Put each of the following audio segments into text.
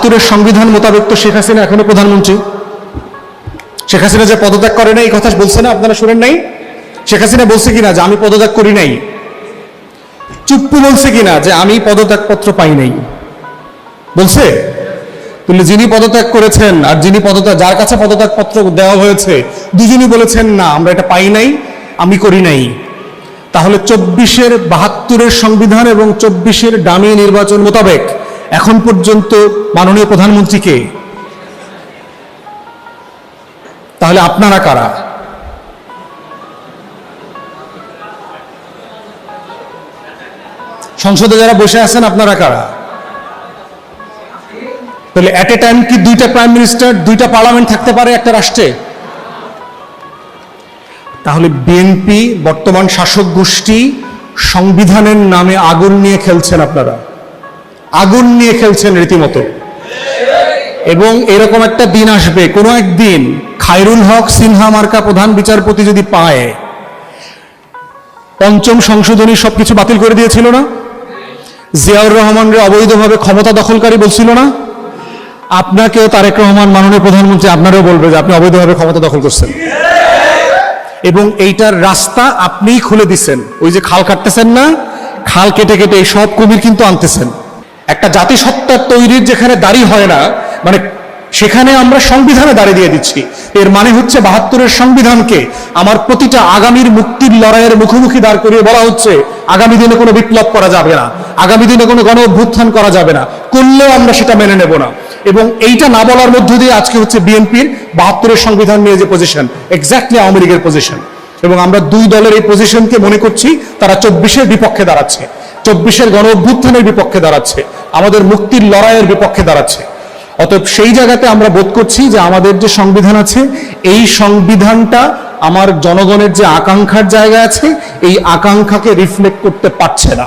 72-এর সংবিধান মোতাবেক তো শেখ হাসিনা এখনো প্রধানমন্ত্রী। শেখ হাসিনা যে পদত্যাগ করে নাই এই কথা বলছে না, আপনারা শুনেন নাই? শেখ হাসিনা বলছে কিনা যে আমি পদত্যাগ করি নাই? চুপ্পু বলছে কিনা যে আমি পদত্যাগপত্র পাই নাই? বলছে? তাহলে যিনি পদত্যাগ করেছেন আর যিনি যার কাছে পদত্যাগপত্র দেওয়া হয়েছে দুজনই বলেছেন না আমরা এটা পাই নাই, আমি করি নাই। তাহলে 24-এর 72-এর সংবিধান এবং 24-এর ডামি নির্বাচন মোতাবেক এখন পর্যন্ত মাননীয় প্রধানমন্ত্রীকে, তাহলে আপনারা কারা? সংসদে যারা বসে আছেন আপনারা কারা? তাহলে এট এ টাইম কি 2টা প্রাইম মিনিস্টার 2টা পার্লামেন্ট থাকতে পারে একটা রাষ্ট্রে? তাহলে বিএনপি বর্তমান শাসক গোষ্ঠী সংবিধানের নামে আগুন নিয়ে খেলছেন, আপনারা আগুন নিয়ে খেলছেন রীতিমতো। এবং এরকম একটা দিন আসবে, কোনো একদিন খায়রুল হক সিনহা মার্কা প্রধান বিচারপতি যদি পায়, 5ম সংশোধনী সবকিছু বাতিল করে দিয়েছিল না? জিয়াউর রহমানরে অবৈধভাবে ক্ষমতা দখলকারী বলছিল না? আপনাকেও তারেক রহমান মাননীয় প্রধানমন্ত্রী আপনারাও বলবে যে আপনি অবৈধভাবে ক্ষমতা দখল করছেন। এবং এইটার রাস্তা আপনিই খুলে দিচ্ছেন। ওই যে খাল কাটতেছেন না, খাল কেটে কেটে এই সব কুমির কিন্তু আনতেছেন। একটা জাতিসত্তার তৈরির যেখানে দাড়ি হয় না, মানে সেখানে আমরা সংবিধানে দাঁড়িয়ে দিয়ে দিচ্ছি। এর মানে হচ্ছে 72-এর সংবিধানকে আমার প্রতিটা আগামীর মুক্তির লড়াইয়ের মুখোমুখি দাঁড় করিয়ে বলা হচ্ছে আগামী দিনে কোনো বিপ্লব করা যাবে না, আগামী দিনে কোনো গণ অভ্যুত্থান করা যাবে না, করলেও আমরা সেটা মেনে নেব না। এবং এইটা না বলার মধ্য দিয়ে আজকে হচ্ছে বিএনপির 72-এর সংবিধান নিয়ে যে পজিশন, এক্স্যাক্টলি আওয়ামী লীগের পজিশন। এবং আমরা দুই দলের এই পজিশনকে মনে করছি তারা 24-এর বিপক্ষে দাঁড়াচ্ছে, 24-এর গণ অভ্যুত্থানের বিপক্ষে দাঁড়াচ্ছে, আমাদের মুক্তির লড়াইয়ের বিপক্ষে দাঁড়াচ্ছে। অতএব সেই জায়গাতে আমরা বোধ করছি যে আমাদের যে সংবিধান আছে এই সংবিধানটা আমার জনগণের যে আকাঙ্ক্ষার জায়গা আছে এই আকাঙ্ক্ষাকে রিফ্লেক্ট করতে পারছে না।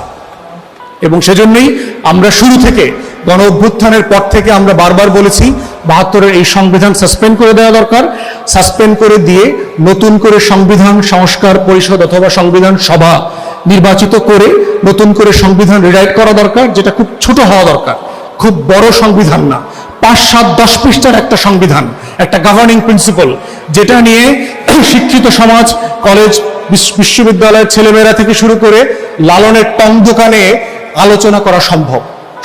এবং সেজন্যই আমরা শুরু থেকে গণ অভ্যুত্থানের পর থেকে আমরা বারবার বলেছি 72-এর এই সংবিধান সাসপেন্ড করে দেওয়া দরকার। সাসপেন্ড করে দিয়ে নতুন করে সংবিধান সংস্কার পরিষদ অথবা সংবিধান সভা নির্বাচিত করে নতুন করে সংবিধান রিরাইট করা দরকার, যেটা খুব ছোট হওয়া দরকার, খুব বড় সংবিধান না, 5-7-10 পৃষ্ঠার একটা সংবিধান, একটা গভর্নিং প্রিন্সিপাল, যেটা নিয়ে শিক্ষিত সমাজ, কলেজ বিশ্ববিদ্যালয়ের ছেলেমেয়েরা থেকে শুরু করে লালনের টং দোকানে আলোচনা করা সম্ভব।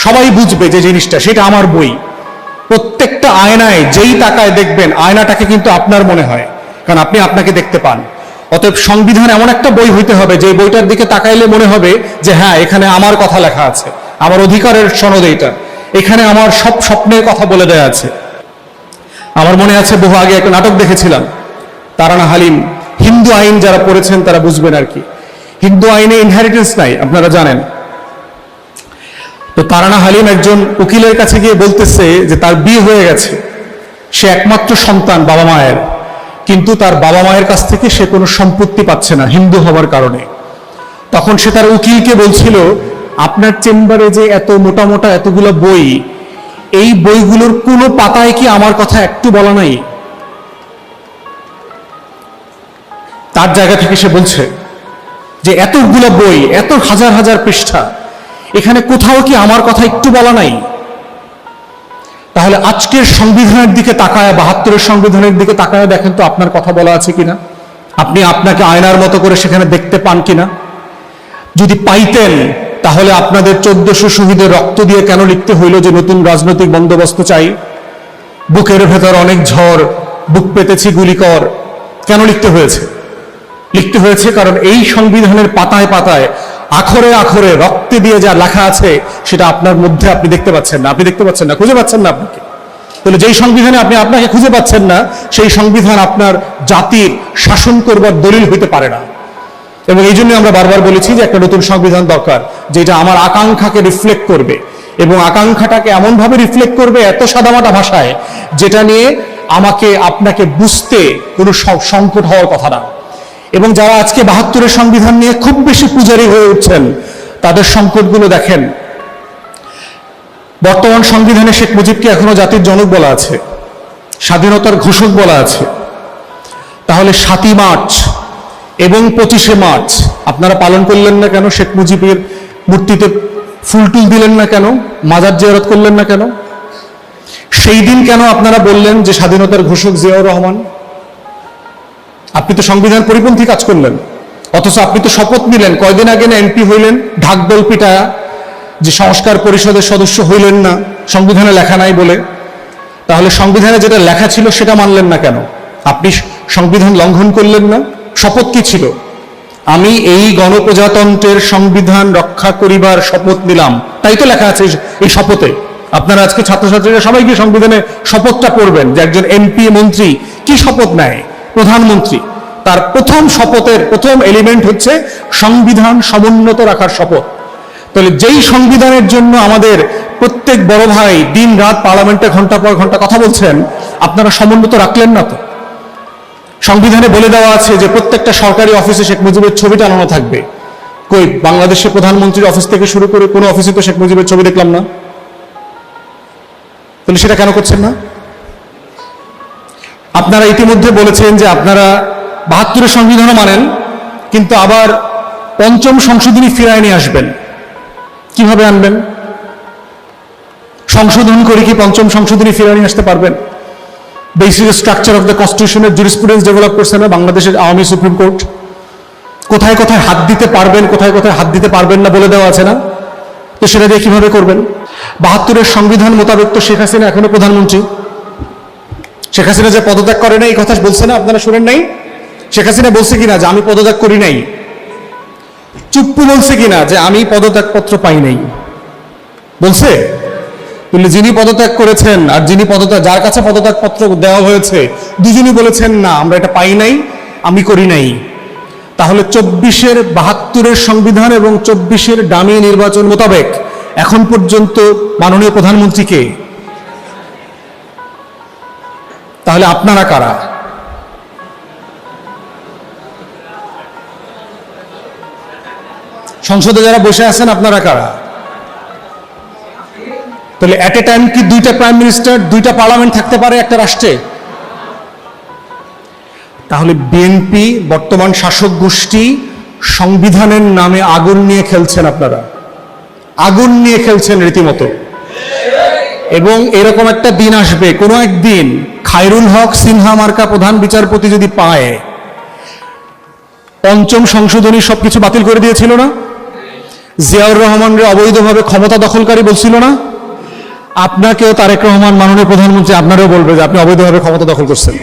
সবাই বুঝবে যে জিনিসটা, সেটা আমার বই। প্রত্যেকটা আয়নায় যেই তাকায় দেখবেন আয়নাটাকে কিন্তু আপনার মনে হয়, কারণ আপনি আপনাকে দেখতে পান। অতএব সংবিধান এমন একটা বই হইতে হবে যে বইটার দিকে তাকাইলে মনে হবে যে হ্যাঁ এখানে আমার কথা লেখা আছে, আমার অধিকারের সনদ এইটা, এখানে আমার সব স্বপ্নের কথা বলে দেয়া আছে। আমার মনে আছে বহু আগে একটা নাটক দেখেছিলাম, তারানা হালিম। হিন্দু আইন যারা পড়েছেন তারা বুঝবেন আর কি। হিন্দু আইনে ইনহেরিটেন্স নাই, আপনারা জানেন। তো তারানা হালিম একজন উকিলের কাছে গিয়ে বলতেছে যে তার বিয়ে হয়ে গেছে, সে একমাত্র সন্তান বাবা মায়ের, কিন্তু তার বাবা মায়ের কাছ থেকে সে কোনো সম্পত্তি পাচ্ছে না হিন্দু হওয়ার কারণে। তখন সে তার উকিলকে বলছিল আপনার চেম্বারে যে এত মোটা মোটা এতগুলো বই, এই বইগুলোর কোনো পাতায় কি আমার কথা একটু বলা নাই? তার জায়গা থেকে সে বলছে যে এতগুলো বই, এত হাজার হাজার পৃষ্ঠা, এখানে কোথাও কি আমার কথা একটু বলা নাই? তাহলে আজকের সংবিধানের দিকে তাকায়, 72-এর সংবিধানের দিকে তাকায় দেখেন তো আপনার কথা বলা আছে কিনা, আপনি আপনাকে আয়নার মতো করে সেখানে দেখতে পান কিনা। যদি পাইতেন তাহলে আপনাদের 1400 শহীদের রক্ত দিয়ে কেন লিখতে হইল যে নতুন রাজনৈতিক বন্দোবস্ত চাই, বুকের ভেতর অনেক ঝড়, বুক পেতেছি গুলিকর, কেন লিখতে হয়েছে? লিখতে হয়েছে কারণ এই সংবিধানের পাতায় পাতায় আখরে আখরে রক্তে দিয়ে যা লেখা আছে সেটা আপনার মধ্যে আপনি দেখতে পাচ্ছেন না, আপনি দেখতে পাচ্ছেন না, খুঁজে পাচ্ছেন না আপনাকে। তাহলে যেই সংবিধানে আপনি আপনাকে খুঁজে পাচ্ছেন না সেই সংবিধান আপনার জাতির শাসন করবার দলিল হইতে পারে না। এবং এই জন্য আমরা বারবার বলেছি যে একটা নতুন সংবিধান দরকার যেটা আমার আকাঙ্ক্ষাকে রিফ্লেক্ট করবে, এবং আকাঙ্ক্ষাটাকে এমনভাবে রিফ্লেক্ট করবে এত সাদামাটা ভাষায় যেটা নিয়ে আমাকে আপনাকে বুঝতে কোনো সংকট হওয়ার কথা না। এবং যারা আজকে 72-এর সংবিধান নিয়ে খুব বেশি পূজারী হয়ে উঠছেন তাদের সংকটগুলো দেখেন। বর্তমান সংবিধানে শেখ মুজিবকে এখনো জাতির জনক বলা আছে, স্বাধীনতার ঘোষক বলা আছে। তাহলে 7ই মার্চ এবং 25শে মার্চ আপনারা পালন করলেন না কেন? শেখ মুজিবের মূর্তিতে ফুল টুল দিলেন না কেন? মাজার জিয়ারত করলেন না কেন? সেই দিন কেন আপনারা বললেন যে স্বাধীনতার ঘোষক জিয়াউর রহমান? আপনি তো সংবিধান পরিপন্থী কাজ করলেন, অথচ আপনি তো শপথ নিলেন কয়দিন আগে না এমপি হইলেন ঢাকডোল পিটায়া, যে সংস্কার পরিষদের সদস্য হইলেন না সংবিধানে লেখা নাই বলে। তাহলে সংবিধানে যেটা লেখা ছিল সেটা মানলেন না কেন? আপনি সংবিধান লঙ্ঘন করলেন না? শপথ কি ছিল? আমি এই গণপ্রজাতন্ত্রের সংবিধান রক্ষা করিবার শপথ নিলাম, তাই তো লেখা আছে এই শপথে। আপনারা আজকে ছাত্রছাত্রীরা সবাইকে সংবিধানে শপথটা পড়বেন যে একজন এমপি মন্ত্রী কি শপথ নেয়, প্রধানমন্ত্রী তার প্রথম শপথের প্রথম এলিমেন্ট হচ্ছে সংবিধান সমুন্নত রাখার শপথ। তাহলে যেই সংবিধানের জন্য আমাদের প্রত্যেক বড় ভাই দিন রাত পার্লামেন্টে ঘন্টা পর ঘন্টা কথা বলছেন, আপনারা সমুন্নত রাখলেন না তো। সংবিধানে বলে দেওয়া আছে যে প্রত্যেকটা সরকারি অফিসে শেখ মুজিবের ছবি টানানো থাকবে। কই বাংলাদেশের প্রধানমন্ত্রীর অফিস থেকে শুরু করে কোনো অফিসে তো শেখ মুজিবের ছবি দেখলাম না। তাহলে সেটা কেন করছেন না? আপনারা ইতিমধ্যে বলেছেন যে আপনারা ৭২-এর সংবিধানও মানেন, কিন্তু আবার পঞ্চম সংশোধনী ফিরায় নিয়ে আসবেন। কিভাবে আনবেন? সংশোধন করে কি পঞ্চম সংশোধনী ফিরায় নিয়ে আসতে পারবেন? বেসিক স্ট্রাকচার অফ দ্য কনস্টিটিউশনের জুরিসপ্রুডেন্স ডেভেলপ করছে না বাংলাদেশের আওয়ামী সুপ্রিম কোর্ট? কোথায় কোথায় হাত দিতে পারবেন, কোথায় কোথায় হাত দিতে পারবেন না বলে দেওয়া আছে না? তো সেটা দিয়ে কিভাবে করবেন? ৭২-এর সংবিধান মোতাবেক তো শেখ হাসিনা এখনো প্রধানমন্ত্রী। শেখ হাসিনা যে পদত্যাগ করে নাই এই কথা বলছে না, আপনারা শুনেন নাই? শেখ হাসিনা বলছে কিনা যে আমি পদত্যাগ করি নাই? চুপ্পু বলছে কিনা যে আমি পদত্যাগপত্র পাই নাই? বলছে? তাহলে যিনি পদত্যাগ করেছেন আর যিনি যার কাছে পদত্যাগপত্র দেওয়া হয়েছে দুজনই বলেছেন না আমরা এটা পাই নাই, আমি করি নাই। তাহলে ২৪-এর ৭২-এর সংবিধান এবং ২৪-এর ডামি নির্বাচন মোতাবেক এখন পর্যন্ত মাননীয় প্রধানমন্ত্রীকে, তাহলে আপনারা কারা? সংসদে যারা বসে আছেন আপনারা কারা? তাহলে এট এ টাইম কি দুইটা প্রাইম মিনিস্টার, দুইটা পার্লামেন্ট থাকতে পারে একটা রাষ্ট্রে? তাহলে বিএনপি বর্তমান শাসক গোষ্ঠী সংবিধানের নামে আগুন নিয়ে খেলছেন, আপনারা আগুন নিয়ে খেলছেন রীতিমতো। এবং এরকম একটা দিন আসবে, কোনো একদিন খায়রুল হক সিনহা মার্কা প্রধান বিচারপতি যদি পায়, পঞ্চম সংশোধনী সবকিছু বাতিল করে দিয়েছিল না? জিয়াউর রহমানরে অবৈধভাবে ক্ষমতা দখলকারী বলছিল না? আপনাকেও তারেক রহমান মাননীয় প্রধানমন্ত্রী আপনারাও বলবে যে আপনি অবৈধভাবে ক্ষমতা দখল করছেন,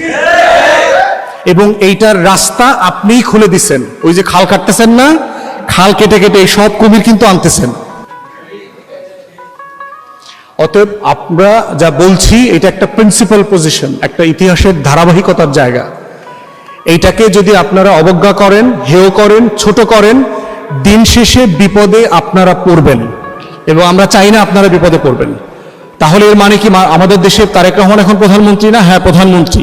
এবং এইটার রাস্তা আপনিই খুলে দিচ্ছেন। ওই যে খাল কাটতেছেন না, খাল কেটে কেটে এই সব কুমির কিন্তু আনতেছেন। অতএব আমরা যা বলছি এটা একটা প্রিন্সিপাল পজিশন, একটা ইতিহাসের ধারাবাহিকতার জায়গা। এইটাকে যদি আপনারা অবজ্ঞা করেন, হেয় করেন, ছোট করেন, দিন শেষে বিপদে আপনারা পড়বেন, এবং আমরা চাই না আপনারা বিপদে পড়বেন। তাহলে এর মানে কি আমাদের দেশের তারেক রহমান এখন প্রধানমন্ত্রী না? হ্যাঁ প্রধানমন্ত্রী।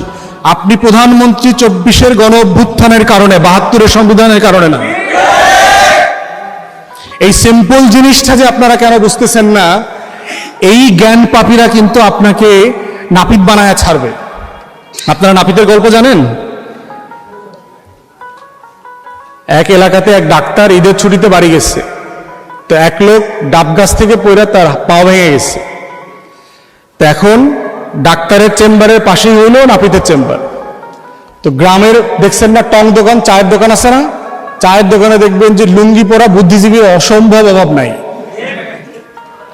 আপনি প্রধানমন্ত্রী ২৪-এর গণ অভ্যুত্থানের কারণে, ৭২-এর সংবিধানের কারণে না। এই সিম্পল জিনিসটা যে আপনারা কেন বুঝতেছেন না, এই জ্ঞান পাপীরা কিন্তু আপনাকে নাপিত বানায় ছাড়বে। আপনারা নাপিতের গল্প জানেন? এক এলাকাতে এক ডাক্তার ঈদের ছুটিতে বাড়ি গেছে, তো এক লোক ডাব গাছ থেকে পড়ে তার পা ভেঙে গেছে। তো এখন ডাক্তারের চেম্বারের পাশেই হইল নাপিতের চেম্বার। তো গ্রামের দেখছেন না টং দোকান, চায়ের দোকান আছে না? চায়ের দোকানে দেখবেন যে লুঙ্গি পরা বুদ্ধিজীবীর অসম্ভব অভাব নাই।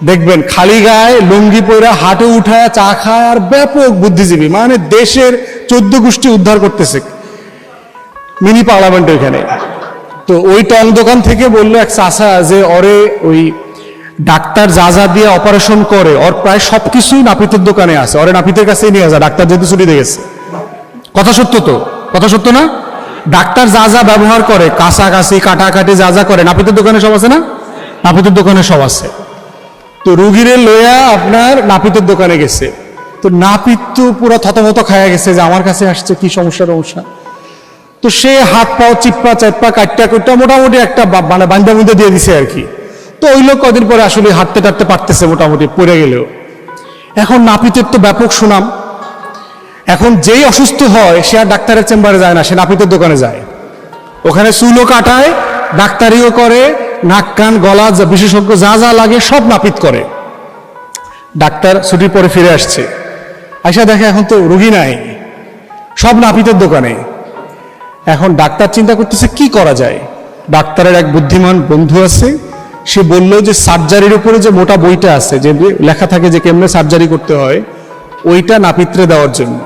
দেখবেন খালি গায়ে লুঙ্গি পরা হাঁটু উঠায় চা খায়, আর ব্যাপক বুদ্ধিজীবী, মানে দেশের 14 গোষ্ঠী উদ্ধার করতেছে মিনি পার্লামেন্ট ওইখানে। তো ওই টং দোকান থেকে বললো এক চাষা যে ওরে ওই ডাক্তার যা যা দিয়ে অপারেশন করে ওর প্রায় সবকিছুই নাপিতের দোকানে আছে, ওরে নাপিতের কাছেই নিয়ে যা, ডাক্তার যেহেতু ছুটি দিয়ে গেছে। কথা সত্য তো? কথা সত্য না? ডাক্তার যা যা ব্যবহার করে, কাছাকাছি কাটাকাটি যা যা করে, নাপিতের দোকানে সব আছে না? নাপিতের দোকানে সব আছে। তো রুগীরে লইয়া আপনার নাপিতের দোকানে গেছে, তো নাপিত তো পুরো থতমত খায়া গেছে যে আমার কাছে আসছে, কি সমস্যা। তো সে হাত পাও চিপ্পা চাপ্পা কাটটা কুটটা মোটামুটি একটা মানে বান্ধা বুন্ধা দিয়ে দিছে আর কি। তো ওই লোক কদিন পরে আসলে হাঁটতে টাটতে পারতেছে মোটামুটি, পড়ে গেলেও। এখন নাপিতের তো ব্যাপক সুনাম, এখন যেই অসুস্থ হয় সে আর ডাক্তারের চেম্বারে যায় না, সে নাপিতের দোকানে যায়। ওখানে চুলও কাটায়, ডাক্তারিও করে, নাক কান গলা বিশেষজ্ঞ যা যা লাগে সব নাপিত করে। ডাক্তার ছুটির পরে ফিরে আসছে, আইসা দেখে এখন তো রোগী নাই, সব নাপিতের দোকানে। এখন ডাক্তার চিন্তা করতেছে কি করা যায়। ডাক্তারের এক বুদ্ধিমান বন্ধু আছে, সে বলল যে সার্জারির উপরে যে মোটা বইটা আছে, যে লেখা থাকে যে কেমনে সার্জারি করতে হয়, ওইটা নাপিতরে দেওয়ার জন্য।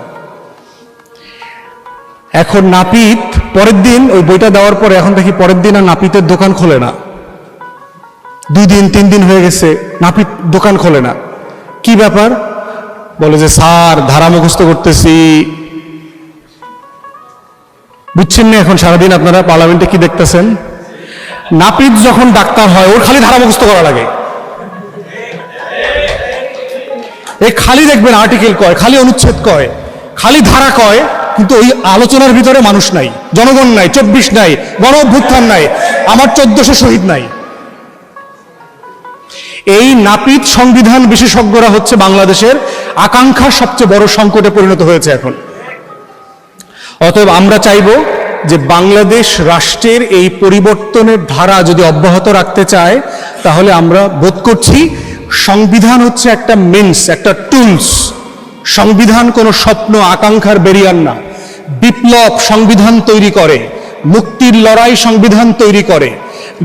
এখন নাপিত পরের দিন ওই বইটা দেওয়ার পরে এখন দেখি পরের দিন আর নাপিতের দোকান খোলে না। 2 দিন 3 দিন হয়ে গেছে, নাপিত দোকান খোলে না। কি ব্যাপার? বলে যে স্যার ধারা মুখস্থ করতেছি। বুঝছেন না? এখন সারাদিন আপনারা পার্লামেন্টে কি দেখতেছেন, নাপিত যখন ডাক্তার হয় ওর খালি ধারা মুখস্থ করা লাগে। এই খালি দেখবেন আর্টিকেল কয়, খালি অনুচ্ছেদ কয়, খালি ধারা কয়, কিন্তু ওই আলোচনার ভিতরে মানুষ নাই, জনগণ নাই, 24 নাই, গণ অভ্যুত্থান নাই, আমার 1400 শহীদ নাই। এই নাপিত সংবিধান বিশেষজ্ঞরা হচ্ছে বাংলাদেশের আকাঙ্ক্ষার সবচেয়ে বড় সংকটে পরিণত হয়েছে এখন। অতএব আমরা চাইব যে বাংলাদেশ রাষ্ট্রের এই পরিবর্তনের ধারা যদি অব্যাহত রাখতে চায়, তাহলে আমরা বোধ করছি সংবিধান হচ্ছে একটা মিনস, একটা টুলস। সংবিধান কোনো স্বপ্ন আকাঙ্ক্ষার বেরিয়ার না। বিপ্লব সংবিধান তৈরি করে, মুক্তির লড়াই সংবিধান তৈরি করে,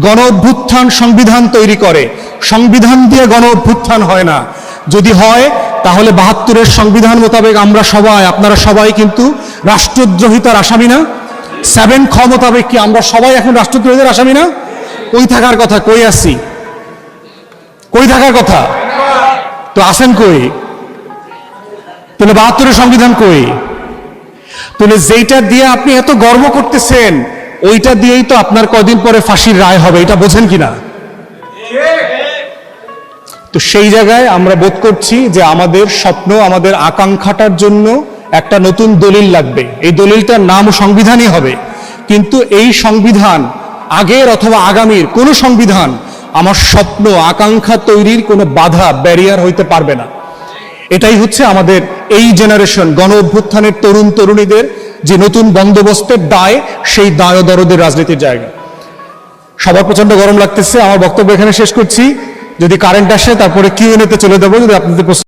গণ অভ্যুত্থান সংবিধান তৈরি করে। সংবিধান দিয়ে গণ অভ্যুত্থান হয় না। যদি হয় তাহলে 72-এর সংবিধান মোতাবেক আমরা সবাই, আপনারা সবাই কিন্তু রাষ্ট্রদ্রোহিতার আসামি না? 7 খ মোতাবেক কি আমরা সবাই এখন রাষ্ট্রদ্রোহিতার আসামি না? কই থাকার কথা? কই আছি? কই থাকার কথা? তো আসেন কই? তাহলে 72-এর সংবিধান কই? তাহলে যেইটা দিয়ে আপনি এত গর্ব করতেছেন, ওইটা দিয়েই তো আপনার কদিন পরে ফাঁসির রায় হবে, এটা বোঝেন কিনা? তো সেই জায়গায় আমরা বোধ করছি যে আমাদের স্বপ্ন, আমাদের আকাঙ্ক্ষাটার জন্য একটা নতুন দলিল লাগবে। এই দলিলটার নাম সংবিধানই হবে, কিন্তু এই সংবিধান আগের অথবা আগামীর কোন সংবিধান আমার স্বপ্ন আকাঙ্ক্ষা তৈরির কোনো বাধা, ব্যারিয়ার হইতে পারবে না। এটাই হচ্ছে আমাদের এই জেনারেশন গণ অভ্যুত্থানের তরুণ তরুণীদের যে নতুন বন্দোবস্তের দায়, সেই দায় ও দরদের রাজনীতির জায়গা। সবার প্রচন্ড গরম লাগতেছে, আমার বক্তব্য এখানে শেষ করছি। যদি কারেন্ট আসে তারপরে কিউএনএ তে চলে যাবো, যদি আপনাদের